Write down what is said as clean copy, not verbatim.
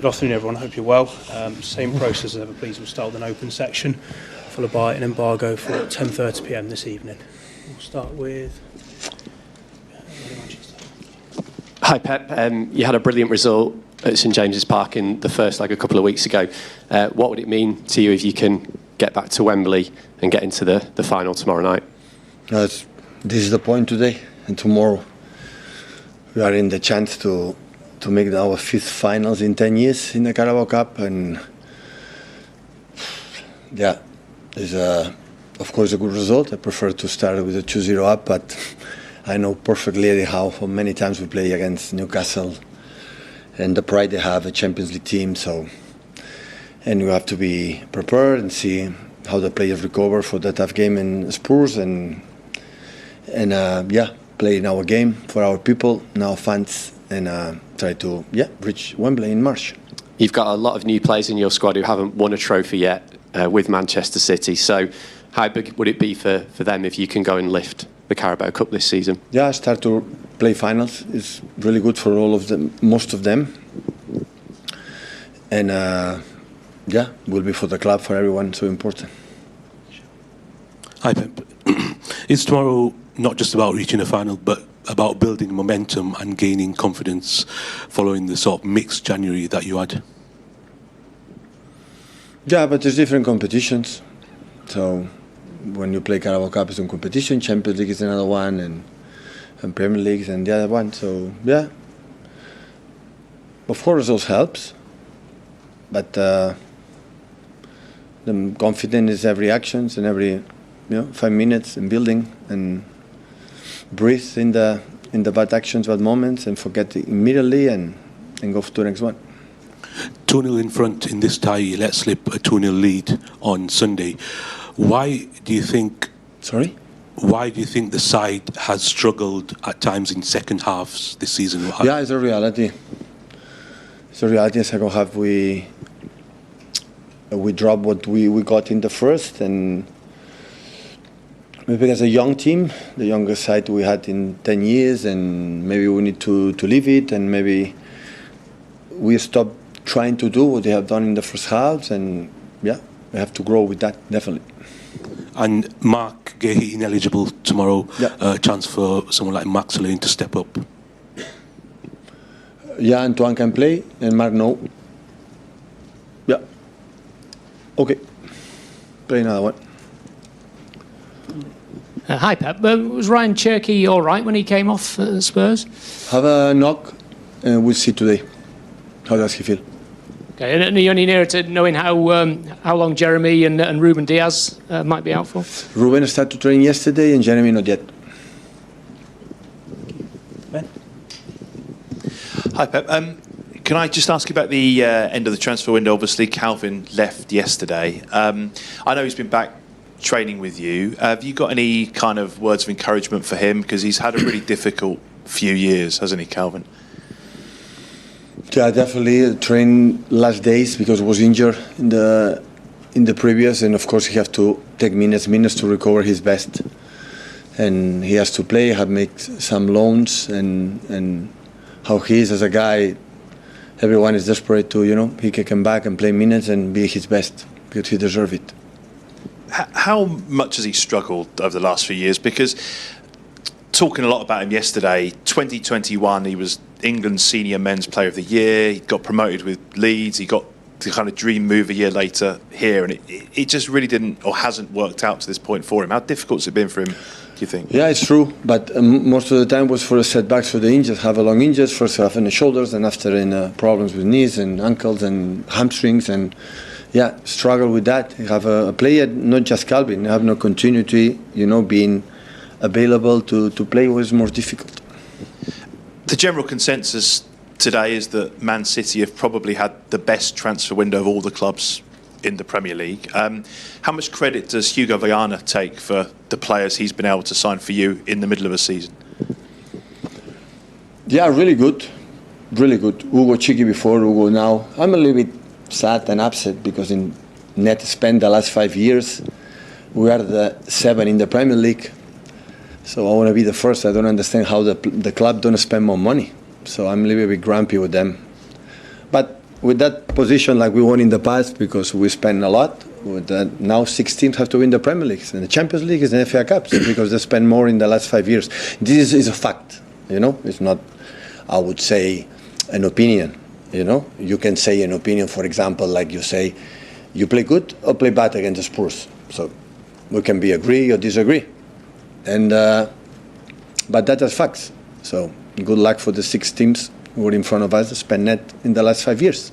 Good afternoon, everyone. Hope you're well. Same process as ever, please. We'll start with an open section, followed by an embargo for 10:30 p.m. this evening. We'll start with Manchester. Hi, Pep. You had a brilliant result at St James's Park in the first leg a couple of weeks ago. What would it mean to you if you can get back to Wembley and get into the final tomorrow night? This is the point today and tomorrow. We are in the chance to make our 5th finals in 10 years in the Carabao Cup, and yeah, it's of course a good result. I prefer to start with a 2-0 up, but I know perfectly how many times we play against Newcastle and the pride they have, a Champions League team. So, and we have to be prepared and see how the players recover for the tough game in Spurs, and play in our game for our people, our fans, and try to reach Wembley in March. You've got a lot of new players in your squad who haven't won a trophy yet with Manchester City. So how big would it be for them if you can go and lift the Carabao Cup this season? Yeah, I start to play finals. It's really good for all of them, most of them. And will be for the club, for everyone, so important. Hi, Pep. Is tomorrow not just about reaching a final, but about building momentum and gaining confidence following the sort of mixed January that you had? Yeah, but there's different competitions. So when you play Carabao Cup, it's one competition, Champions League is another one, and Premier League and the other one. So yeah, of course those helps, but the confidence is every actions and every 5 minutes in building and breathe in the bad actions, bad moments, and forget it immediately and go to the next one. 2-0 in front in this tie, you let slip a 2-0 lead on Sunday. Why do you think the side has struggled at times in second halves this season? Yeah, it's a reality. It's a reality. In second half we dropped what we got in the first, and maybe as a young team, the youngest side we had in 10 years, and maybe we need to leave it, and maybe we stop trying to do what they have done in the first half, and we have to grow with that, definitely. And Mark Gahey ineligible tomorrow, yeah. Chance for someone like Max Lane to step up? Yeah, Antoine can play, and Mark no. Yeah. Okay. Play another one. Hi, Pep. Was Ryan Cherky all right when he came off at Spurs? Have a knock, and we'll see today. How does he feel? Okay, and are you any nearer to knowing how long Jeremy and Ruben Diaz might be out for? Ruben started to train yesterday, and Jeremy not yet. Ben? Hi, Pep. Can I just ask you about the end of the transfer window? Obviously, Calvin left yesterday. I know he's been back training with you. Have you got any kind of words of encouragement for him? Because he's had a really difficult few years, hasn't he, Calvin? Yeah, definitely. Trained last days because he was injured in the previous, and of course he has to take minutes to recover his best. And he has to play, have make some loans, and how he is as a guy. Everyone is desperate to, he can come back and play minutes and be his best because he deserves it. How much has he struggled over the last few years? Because talking a lot about him yesterday, 2021, he was England's senior men's player of the year. He got promoted with Leeds. He got the kind of dream move a year later here, and it just really didn't or hasn't worked out to this point for him. How difficult has it been for him, do you think? Yeah, it's true, but most of the time was for the setbacks for the injuries. Have a long injuries, first half in the shoulders, and after in problems with knees and ankles and hamstrings, and struggle with that. You have a player, not just Calvin, you have no continuity, being available to play was more difficult. The general consensus today is that Man City have probably had the best transfer window of all the clubs in the Premier League. How much credit does Hugo Viana take for the players he's been able to sign for you in the middle of a season? Yeah, really good. Really good. Hugo Chiqui before, Hugo now. I'm a little bit sad and upset because in net spent the last 5 years, we are the 7 in the Premier League. So I want to be the first. I don't understand how the club don't spend more money. So I'm a little bit grumpy with them. But with that position like we won in the past, because we spend a lot. With that, now 6 teams have to win the Premier League, and the Champions League and the FA Cups because they spend more in the last 5 years. This is a fact, you know. It's not, I would say, an opinion. You know, you can say an opinion, for example, like you say, you play good or play bad against the Spurs. So we can be agree or disagree, and but that is facts. So good luck for the 6 teams who are in front of us, spend net in the last 5 years.